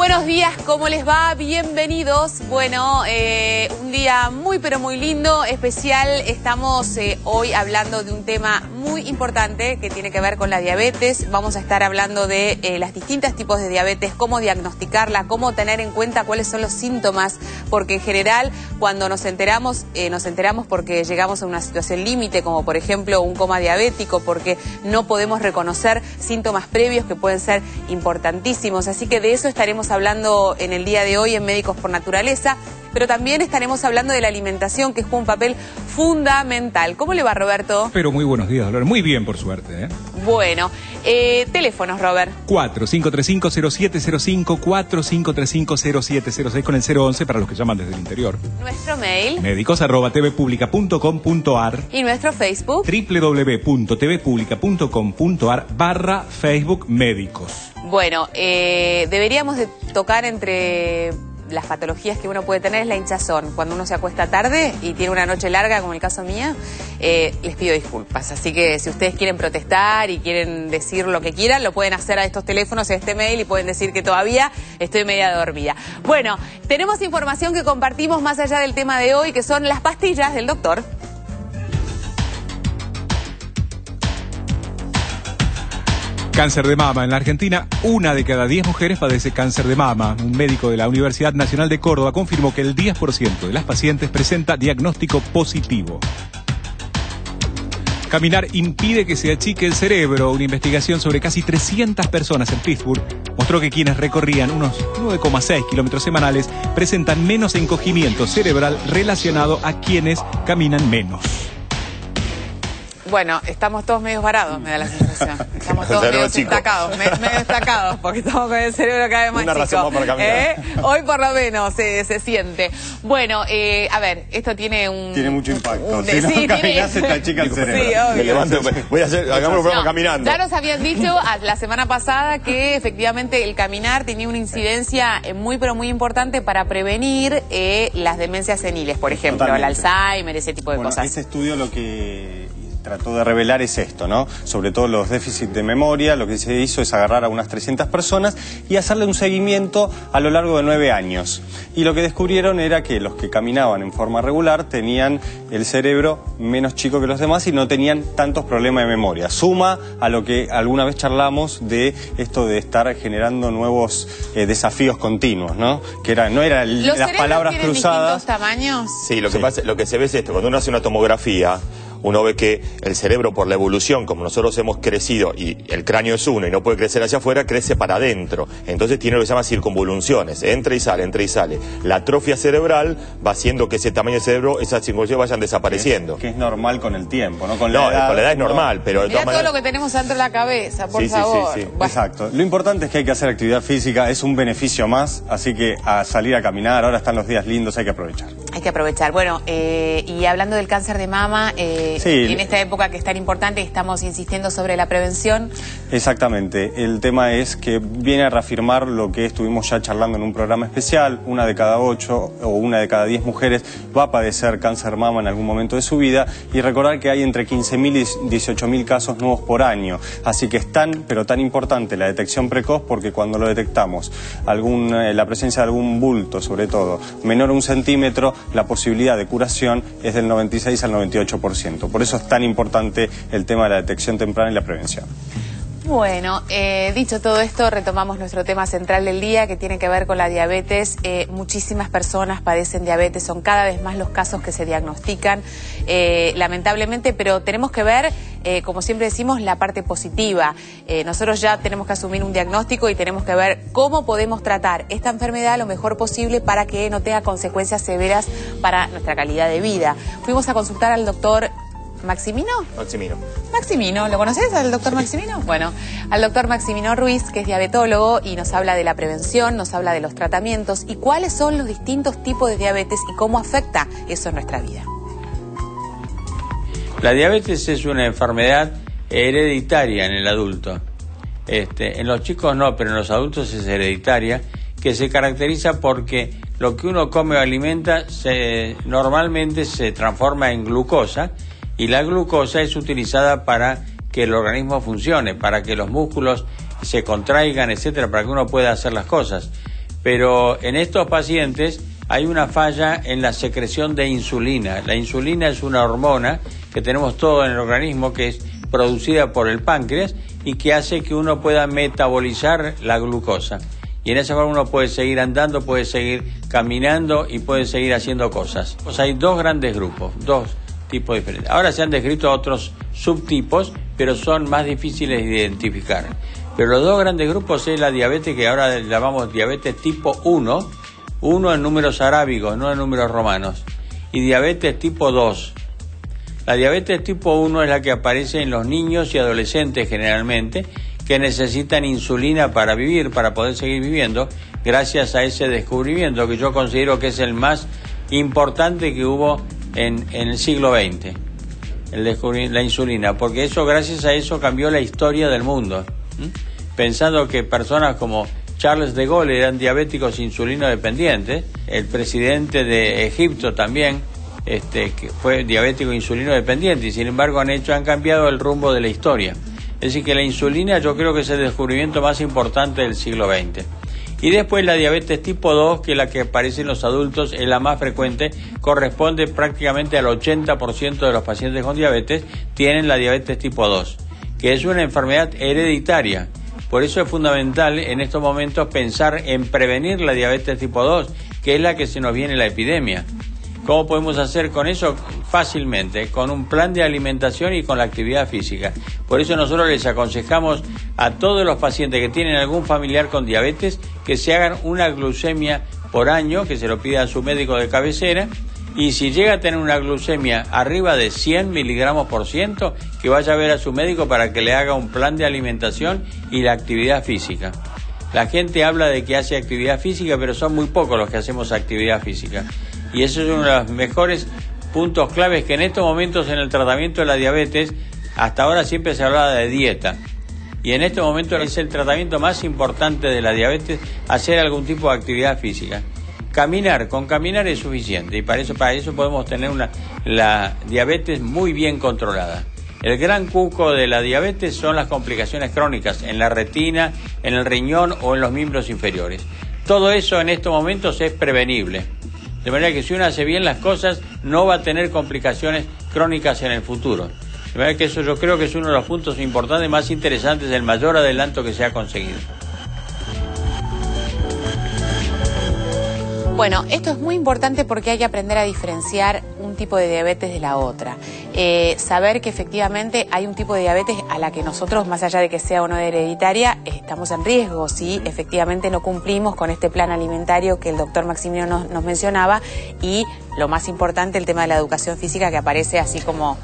buenos días, ¿cómo les va? Bienvenidos. Bueno, un día muy pero muy lindo, especial. Estamos hoy hablando de un tema muy importante que tiene que ver con la diabetes. Vamos a estar hablando de las distintos tipos de diabetes, cómo diagnosticarla, cómo tener en cuenta cuáles son los síntomas, porque en general cuando nos enteramos porque llegamos a una situación límite, como por ejemplo un coma diabético, porque no podemos reconocer síntomas previos que pueden ser importantísimos. Así que de eso estaremos hablando en el día de hoy en Médicos por Naturaleza, pero también estaremos hablando de la alimentación, que juega un papel fundamental. ¿Cómo le va, Roberto? Pero muy buenos días, Dolores. Muy bien, por suerte, Bueno, teléfonos, Robert. 4535-0705, 4535-0706 con el 011 para los que llaman desde el interior. Nuestro mail. medicos@tvpublica.com.ar. Y nuestro Facebook. www.tvpublica.com.ar/Facebook Médicos. Bueno, deberíamos de tocar entre las patologías que uno puede tener es la hinchazón. Cuando uno se acuesta tarde y tiene una noche larga, como el caso mía, les pido disculpas. Así que si ustedes quieren protestar y quieren decir lo que quieran, lo pueden hacer a estos teléfonos, a este mail, y pueden decir que todavía estoy media dormida. Bueno, tenemos información que compartimos más allá del tema de hoy, que son las pastillas del doctor. Cáncer de mama. En la Argentina, 1 de cada 10 mujeres padece cáncer de mama. Un médico de la Universidad Nacional de Córdoba confirmó que el 10% de las pacientes presenta diagnóstico positivo. Caminar impide que se achique el cerebro. Una investigación sobre casi 300 personas en Pittsburgh mostró que quienes recorrían unos 9,6 kilómetros semanales presentan menos encogimiento cerebral relacionado a quienes caminan menos. Bueno, estamos todos medio varados, me da la sensación. Estamos todos medio destacados, porque estamos con el cerebro cada vez más chico. Una razón más para caminar. Hoy por lo menos se siente. Bueno, a ver, esto tiene un... Tiene mucho impacto. Si no caminás, se te achica el cerebro. Sí, obvio. Me levanto, voy a hacer, hagamos un programa caminando. Ya nos habían dicho la semana pasada que efectivamente el caminar tenía una incidencia muy pero muy importante para prevenir las demencias seniles, por ejemplo, el Alzheimer, ese tipo de cosas. Ese estudio lo que trató de revelar es esto, ¿no? Sobre todo los déficits de memoria. Lo que se hizo es agarrar a unas 300 personas y hacerle un seguimiento a lo largo de 9 años. Y lo que descubrieron era que los que caminaban en forma regular tenían el cerebro menos chico que los demás y no tenían tantos problemas de memoria. Suma a lo que alguna vez charlamos de esto de estar generando nuevos desafíos continuos, ¿no? Que no eran las palabras cruzadas. ¿Distintos tamaños? Sí, lo que se ve es esto. Cuando uno hace una tomografía, uno ve que el cerebro, por la evolución, como nosotros hemos crecido, y el cráneo es uno y no puede crecer hacia afuera, crece para adentro. Entonces tiene lo que se llama circunvoluciones, entra y sale, entra y sale. La atrofia cerebral va haciendo que ese tamaño de cerebro, esas circunvoluciones vayan desapareciendo. Que es normal con el tiempo, ¿no? Con la edad es normal, pero de Mirá todas maneras... todo lo que tenemos dentro de la cabeza, por favor. Sí. Bueno. Exacto. Lo importante es que hay que hacer actividad física, es un beneficio más, así que a salir a caminar, ahora están los días lindos, hay que aprovechar. Hay que aprovechar. Bueno, y hablando del cáncer de mama, en esta época que es tan importante, estamos insistiendo sobre la prevención. Exactamente. El tema es que viene a reafirmar lo que estuvimos ya charlando en un programa especial. 1 de cada 8 o 1 de cada 10 mujeres va a padecer cáncer de mama en algún momento de su vida, y recordar que hay entre 15.000 y 18.000 casos nuevos por año. Así que es tan importante la detección precoz, porque cuando lo detectamos, la presencia de algún bulto, sobre todo menor a 1 centímetro, la posibilidad de curación es del 96 al 98%. Por eso es tan importante el tema de la detección temprana y la prevención. Bueno, dicho todo esto, retomamos nuestro tema central del día, que tiene que ver con la diabetes. Muchísimas personas padecen diabetes, son cada vez más los casos que se diagnostican, lamentablemente, pero tenemos que ver, como siempre decimos, la parte positiva. Nosotros ya tenemos que asumir un diagnóstico y tenemos que ver cómo podemos tratar esta enfermedad lo mejor posible para que no tenga consecuencias severas para nuestra calidad de vida. Fuimos a consultar al doctor ¿Maximino? Maximino, ¿lo conoces al doctor Maximino? Bueno, al doctor Maximino Ruiz, que es diabetólogo, y nos habla de la prevención, nos habla de los tratamientos y cuáles son los distintos tipos de diabetes y cómo afecta eso en nuestra vida. La diabetes es una enfermedad hereditaria en el adulto. En los chicos no, pero en los adultos es hereditaria, que se caracteriza porque lo que uno come o alimenta normalmente se transforma en glucosa, y la glucosa es utilizada para que el organismo funcione, para que los músculos se contraigan, etcétera, para que uno pueda hacer las cosas. Pero en estos pacientes hay una falla en la secreción de insulina. La insulina es una hormona que tenemos todo en el organismo, que es producida por el páncreas y que hace que uno pueda metabolizar la glucosa. Y en esa forma uno puede seguir andando, puede seguir caminando y puede seguir haciendo cosas. Pues hay dos grandes grupos, dos tipos diferentes. Ahora se han descrito otros subtipos, pero son más difíciles de identificar. Pero los dos grandes grupos es la diabetes, que ahora llamamos diabetes tipo 1, 1 en números arábigos, no en números romanos, y diabetes tipo 2. La diabetes tipo 1 es la que aparece en los niños y adolescentes generalmente, que necesitan insulina para vivir, para poder seguir viviendo, gracias a ese descubrimiento que yo considero que es el más importante que hubo en el siglo XX, la insulina, porque eso, gracias a eso cambió la historia del mundo. Pensando que personas como Charles de Gaulle eran diabéticos insulino dependientes, el presidente de Egipto también, que fue diabético insulino dependiente, y sin embargo han cambiado el rumbo de la historia. Es decir, que la insulina yo creo que es el descubrimiento más importante del siglo XX. Y después la diabetes tipo 2, que es la que aparece en los adultos, es la más frecuente, corresponde prácticamente al 80% de los pacientes con diabetes tienen la diabetes tipo 2, que es una enfermedad hereditaria. Por eso es fundamental en estos momentos pensar en prevenir la diabetes tipo 2, que es la que se nos viene la epidemia. ¿Cómo podemos hacer con eso? Fácilmente, con un plan de alimentación y con la actividad física. Por eso nosotros les aconsejamos a todos los pacientes que tienen algún familiar con diabetes que se hagan una glucemia por año, que se lo pida a su médico de cabecera, y si llega a tener una glucemia arriba de 100 miligramos por ciento, que vaya a ver a su médico para que le haga un plan de alimentación y la actividad física. La gente habla de que hace actividad física, pero son muy pocos los que hacemos actividad física. Y eso es uno de los mejores puntos claves que en estos momentos en el tratamiento de la diabetes, hasta ahora siempre se hablaba de dieta. Y en este momento es el tratamiento más importante de la diabetes, hacer algún tipo de actividad física. Con caminar es suficiente, y para eso podemos tener la diabetes muy bien controlada. El gran cuco de la diabetes son las complicaciones crónicas en la retina, en el riñón o en los miembros inferiores. Todo eso en estos momentos es prevenible. De manera que si uno hace bien las cosas, no va a tener complicaciones crónicas en el futuro. De manera que eso yo creo que es uno de los puntos importantes, más interesantes, el mayor adelanto que se ha conseguido. Bueno, esto es muy importante porque hay que aprender a diferenciar un tipo de diabetes de la otra. Saber que efectivamente hay un tipo de diabetes a la que nosotros, más allá de que sea o no hereditaria, estamos en riesgo si efectivamente no cumplimos con este plan alimentario que el doctor Maximino nos mencionaba, y lo más importante, el tema de la educación física, que aparece así como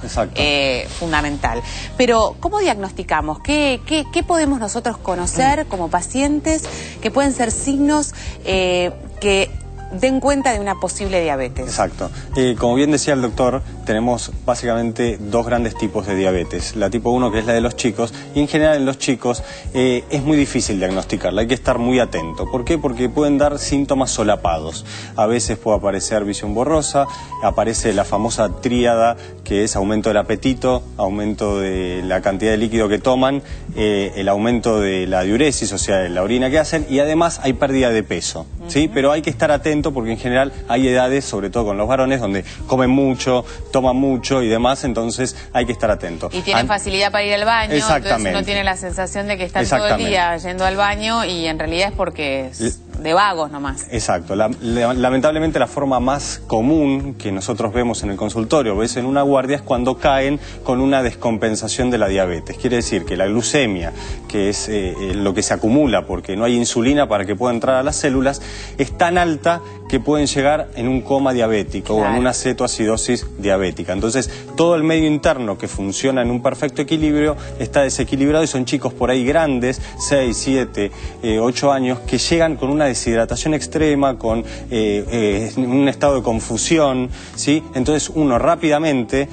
fundamental. Pero, ¿cómo diagnosticamos? ¿Qué podemos nosotros conocer como pacientes que pueden ser signos que den cuenta de una posible diabetes? Exacto. Como bien decía el doctor, tenemos básicamente dos grandes tipos de diabetes. La tipo 1, que es la de los chicos, y en general en los chicos es muy difícil diagnosticarla, hay que estar muy atento. ¿Por qué? Porque pueden dar síntomas solapados. A veces puede aparecer visión borrosa, aparece la famosa tríada, que es aumento del apetito, aumento de la cantidad de líquido que toman, el aumento de la diuresis, o sea, de la orina que hacen, y además hay pérdida de peso, ¿sí? Pero hay que estar atento porque en general hay edades, sobre todo con los varones, donde comen mucho, toman mucho y demás, entonces hay que estar atento. Y tienen facilidad para ir al baño, entonces uno tiene la sensación de que están todo el día yendo al baño y en realidad es porque es de vagos nomás. Exacto. Lamentablemente la forma más común que nosotros vemos en el consultorio, ves en una guardia, es cuando caen con una descompensación de la diabetes. Quiere decir que la glucemia, que es lo que se acumula porque no hay insulina para que pueda entrar a las células, es tan alta que pueden llegar en un coma diabético, claro, o en una cetoacidosis diabética. Entonces, todo el medio interno que funciona en un perfecto equilibrio está desequilibrado, y son chicos por ahí grandes, 6, 7, 8 años, que llegan con una deshidratación extrema, con un estado de confusión, ¿sí? Entonces uno rápidamente,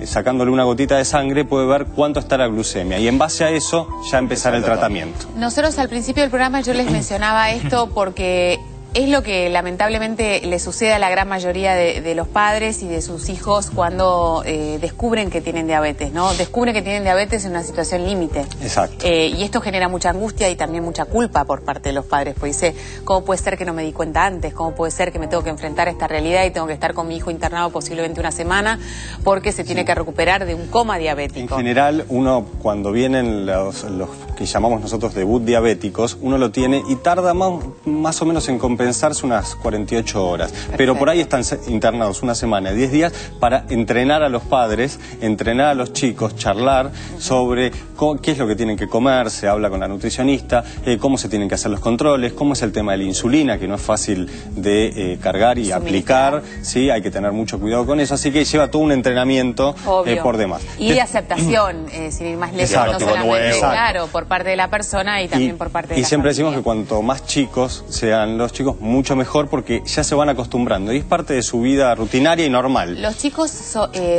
sacándole una gotita de sangre, puede ver cuánto está la glucemia, y en base a eso ya empezar el tratamiento. Nosotros al principio del programa yo les mencionaba esto porque Es lo que lamentablemente le sucede a la gran mayoría de los padres y de sus hijos cuando descubren que tienen diabetes, ¿no? Descubren que tienen diabetes en una situación límite. Exacto. Y esto genera mucha angustia y también mucha culpa por parte de los padres, pues dice, ¿cómo puede ser que no me di cuenta antes? ¿Cómo puede ser que me tengo que enfrentar a esta realidad y tengo que estar con mi hijo internado posiblemente una semana porque se tiene que recuperar de un coma diabético? En general, uno cuando vienen los que llamamos nosotros debut diabéticos, uno lo tiene y tarda más o menos en compensarse unas 48 horas. Perfecto. Pero por ahí están internados una semana, 10 días, para entrenar a los padres, entrenar a los chicos, charlar sobre qué es lo que tienen que comer, se habla con la nutricionista, cómo se tienen que hacer los controles, cómo es el tema de la insulina, que no es fácil de cargar y aplicar, ¿sí? Hay que tener mucho cuidado con eso, así que lleva todo un entrenamiento por demás. Y de aceptación, sin ir más lejos, no solamente, claro, por parte de la persona y también por parte de la siempre familia. decimos que cuanto más chicos sean los chicos, mucho mejor, porque ya se van acostumbrando y es parte de su vida rutinaria y normal. ¿Los chicos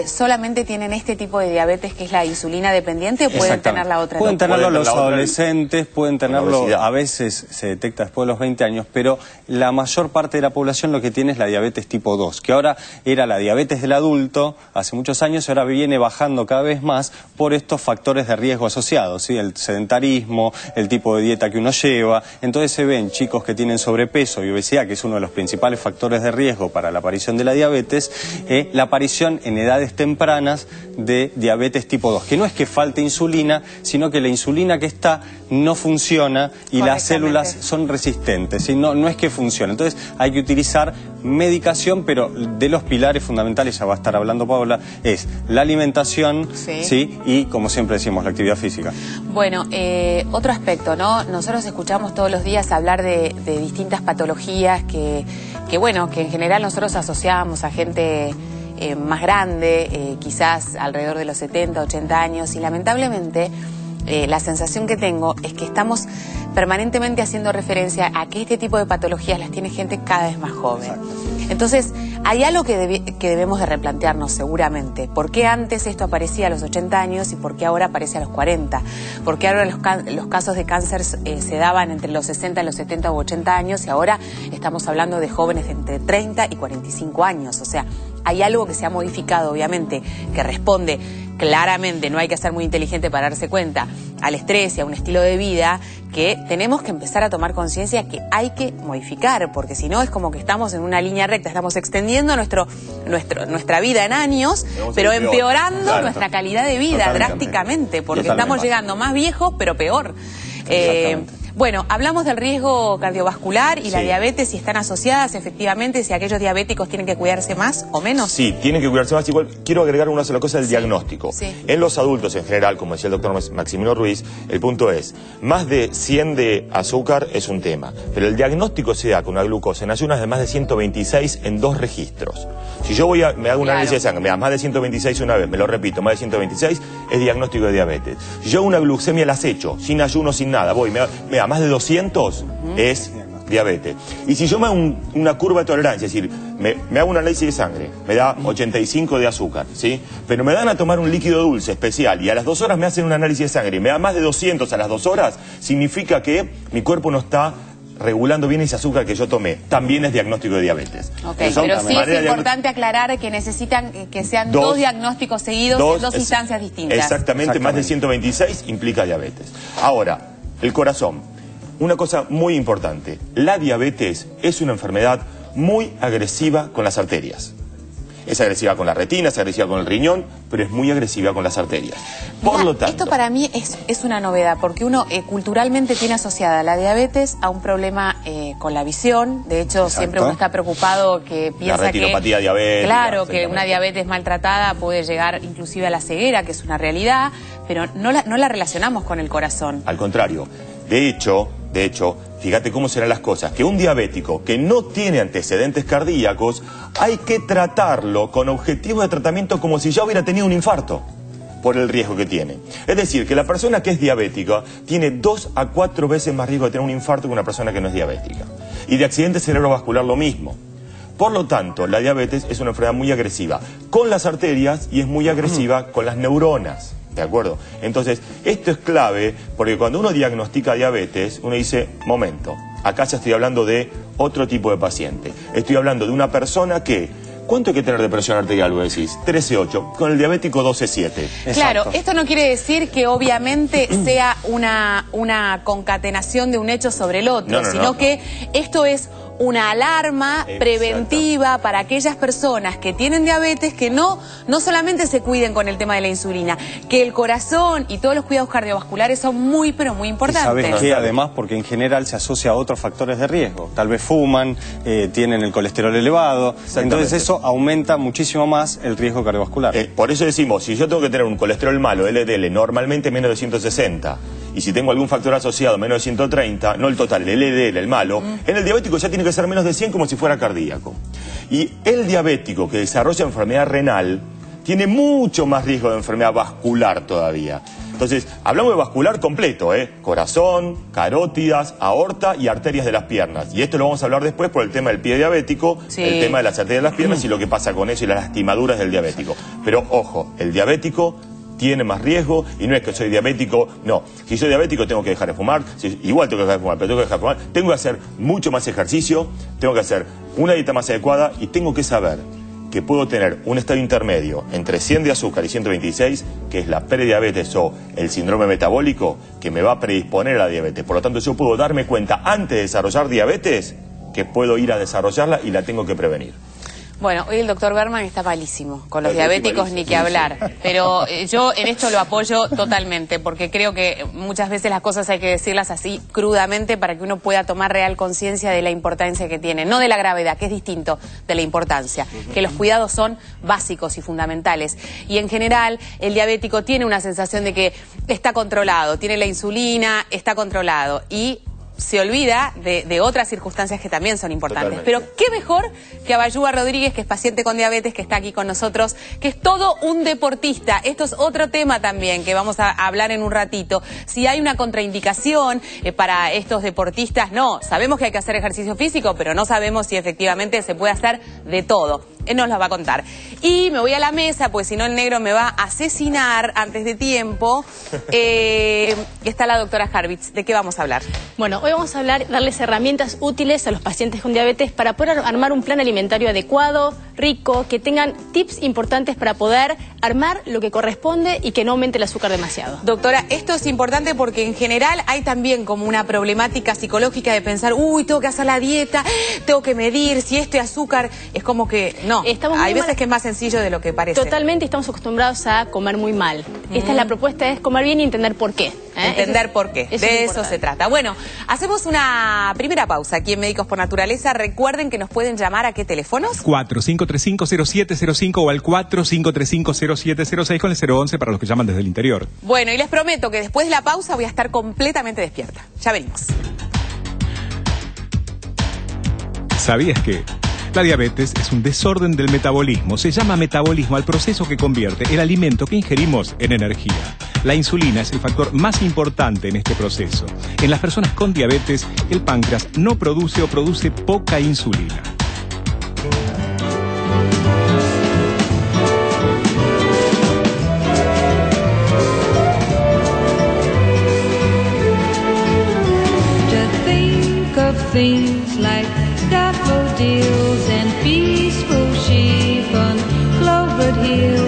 solamente tienen este tipo de diabetes que es la insulina dependiente o pueden tener la otra? Pueden tenerlo los adolescentes, pueden tenerlo, a veces se detecta después de los 20 años, pero la mayor parte de la población lo que tiene es la diabetes tipo 2, que ahora era la diabetes del adulto hace muchos años, ahora viene bajando cada vez más por estos factores de riesgo asociados, ¿sí? El sedentarismo, el tipo de dieta que uno lleva. Entonces se ven chicos que tienen sobrepeso y obesidad, que es uno de los principales factores de riesgo para la aparición de la diabetes, la aparición en edades tempranas de diabetes tipo 2, que no es que falte insulina, sino que la insulina que está no funciona y las células son resistentes, ¿sí? No es que funcione. Entonces hay que utilizar medicación, pero de los pilares fundamentales, ya va a estar hablando Paola, es la alimentación, ¿sí? Y como siempre decimos, la actividad física. Bueno, otro aspecto, ¿no? Nosotros escuchamos todos los días hablar de distintas patologías que bueno, que en general nosotros asociamos a gente más grande, quizás alrededor de los 70, 80 años, y lamentablemente la sensación que tengo es que estamos permanentemente haciendo referencia a que este tipo de patologías las tiene gente cada vez más joven. Exacto. Entonces, hay algo que debemos de replantearnos seguramente. ¿Por qué antes esto aparecía a los 80 años y por qué ahora aparece a los 40? ¿Por qué ahora los casos de cáncer se daban entre los 60, los 70 u 80 años y ahora estamos hablando de jóvenes de entre 30 y 45 años? O sea, hay algo que se ha modificado, obviamente, que responde claramente, no hay que ser muy inteligente para darse cuenta, al estrés y a un estilo de vida que tenemos que empezar a tomar conciencia que hay que modificar, porque si no es como que estamos en una línea recta, estamos extendiendo nuestra vida en años, pero empeorando nuestra calidad de vida drásticamente, porque estamos llegando más viejos, pero peor. Bueno, hablamos del riesgo cardiovascular y la diabetes, si están asociadas efectivamente, si aquellos diabéticos tienen que cuidarse más o menos. Sí, tienen que cuidarse más. Igual quiero agregar una sola cosa del diagnóstico. En los adultos en general, como decía el doctor Maximino Ruiz, el punto es, más de 100 de azúcar es un tema, pero el diagnóstico se da con una glucosa en ayunas de más de 126 en 2 registros. Si yo me hago un análisis de sangre, me da más de 126 una vez, me lo repito, más de 126, es diagnóstico de diabetes. Si yo hago una glucemia al acecho, sin ayuno, sin nada, me da más de 200, es diabetes. Y si yo me hago una curva de tolerancia, es decir, me hago un análisis de sangre, me da 85 de azúcar, ¿sí? Pero me dan a tomar un líquido dulce especial y a las 2 horas me hacen un análisis de sangre y me da más de 200 a las 2 horas, significa que mi cuerpo no está regulando bien ese azúcar que yo tomé. También es diagnóstico de diabetes. Pero sí es importante aclarar que necesitan que sean dos diagnósticos seguidos en dos instancias distintas. Exactamente, más de 126 implica diabetes. Ahora, el corazón. Una cosa muy importante, la diabetes es una enfermedad muy agresiva con las arterias. Es agresiva con la retina, es agresiva con el riñón, pero es muy agresiva con las arterias. Por lo tanto, esto para mí es una novedad, porque uno culturalmente tiene asociada la diabetes a un problema con la visión. De hecho, siempre uno está preocupado que piensa la retinopatía diabética. Claro, que una diabetes maltratada puede llegar inclusive a la ceguera, que es una realidad, pero no la relacionamos con el corazón. Al contrario. De hecho, fíjate cómo serán las cosas, que un diabético que no tiene antecedentes cardíacos, hay que tratarlo con objetivos de tratamiento como si ya hubiera tenido un infarto, por el riesgo que tiene. Es decir, que la persona que es diabética tiene 2 a 4 veces más riesgo de tener un infarto que una persona que no es diabética. Y de accidente cerebrovascular lo mismo. Por lo tanto, la diabetes es una enfermedad muy agresiva con las arterias y es muy agresiva con las neuronas. ¿De acuerdo? Entonces, esto es clave porque cuando uno diagnostica diabetes, uno dice, momento, acá ya estoy hablando de otro tipo de paciente. Estoy hablando de una persona que... ¿Cuánto hay que tener de presión arterial, vos decís? 13,8. Con el diabético 12,7. Claro, esto no quiere decir que obviamente sea una concatenación de un hecho sobre el otro, sino que esto es una alarma preventiva para aquellas personas que tienen diabetes, que no solamente se cuiden con el tema de la insulina, que el corazón y todos los cuidados cardiovasculares son muy, pero muy importantes. ¿Y sabes qué? Además, porque en general se asocia a otros factores de riesgo. Tal vez fuman, tienen el colesterol elevado, entonces eso aumenta muchísimo más el riesgo cardiovascular. Por eso decimos, si yo tengo que tener un colesterol malo, LDL, normalmente menos de 160, y si tengo algún factor asociado menos de 130, no el total, el LDL, el malo, en el diabético ya tiene que ser menos de 100 como si fuera cardíaco. Y el diabético que desarrolla enfermedad renal tiene mucho más riesgo de enfermedad vascular todavía. Entonces, hablamos de vascular completo, corazón, carótidas, aorta y arterias de las piernas. Y esto lo vamos a hablar después por el tema del pie diabético, el tema de las arterias de las piernas y lo que pasa con eso y las lastimaduras del diabético. Pero ojo, el diabético tiene más riesgo y no es que soy diabético, no. Si soy diabético tengo que dejar de fumar, igual tengo que dejar de fumar, pero tengo que dejar de fumar. Tengo que hacer mucho más ejercicio, tengo que hacer una dieta más adecuada y tengo que saber que puedo tener un estado intermedio entre 100 de azúcar y 126, que es la prediabetes o el síndrome metabólico, que me va a predisponer a la diabetes. Por lo tanto, yo puedo darme cuenta antes de desarrollar diabetes que puedo ir a desarrollarla y la tengo que prevenir. Bueno, hoy el doctor Berman está malísimo, con los diabéticos ni que hablar, pero yo en esto lo apoyo totalmente, porque creo que muchas veces las cosas hay que decirlas así crudamente para que uno pueda tomar real conciencia de la importancia que tiene, no de la gravedad, que es distinto de la importancia, que los cuidados son básicos y fundamentales. Y en general el diabético tiene una sensación de que está controlado, tiene la insulina, está controlado y se olvida de otras circunstancias que también son importantes. Totalmente. Pero qué mejor que Abayúa Rodríguez, que es paciente con diabetes, que está aquí con nosotros, que es todo un deportista. Esto es otro tema también que vamos a hablar en un ratito. Si hay una contraindicación para estos deportistas, no. Sabemos que hay que hacer ejercicio físico, pero no sabemos si efectivamente se puede hacer de todo. Él nos lo va a contar. Y me voy a la mesa, pues si no el negro me va a asesinar antes de tiempo. Está la doctora Harvitz. ¿De qué vamos a hablar? Bueno, hoy vamos a hablar, darles herramientas útiles a los pacientes con diabetes para poder armar un plan alimentario adecuado, rico, que tengan tips importantes para poder armar lo que corresponde y que no aumente el azúcar demasiado. Doctora, esto es importante porque en general hay también como una problemática psicológica de pensar, uy, tengo que hacer la dieta, tengo que medir, si esto es azúcar, es como que no, hay veces que es más sencillo de lo que parece. Totalmente, estamos acostumbrados a comer muy mal. Esta es la propuesta, es comer bien y entender por qué. Entender por qué, de eso se trata. Bueno, hacemos una primera pausa aquí en Médicos por Naturaleza. Recuerden que nos pueden llamar ¿a qué teléfonos? 4535-0705 o al 4535-0706 con el 011 para los que llaman desde el interior. Bueno, y les prometo que después de la pausa voy a estar completamente despierta. Ya venimos. ¿Sabías que la diabetes es un desorden del metabolismo? Se llama metabolismo al proceso que convierte el alimento que ingerimos en energía. La insulina es el factor más importante en este proceso. En las personas con diabetes, el páncreas no produce o produce poca insulina. Things like daffodils and peaceful sheep on clovered hills.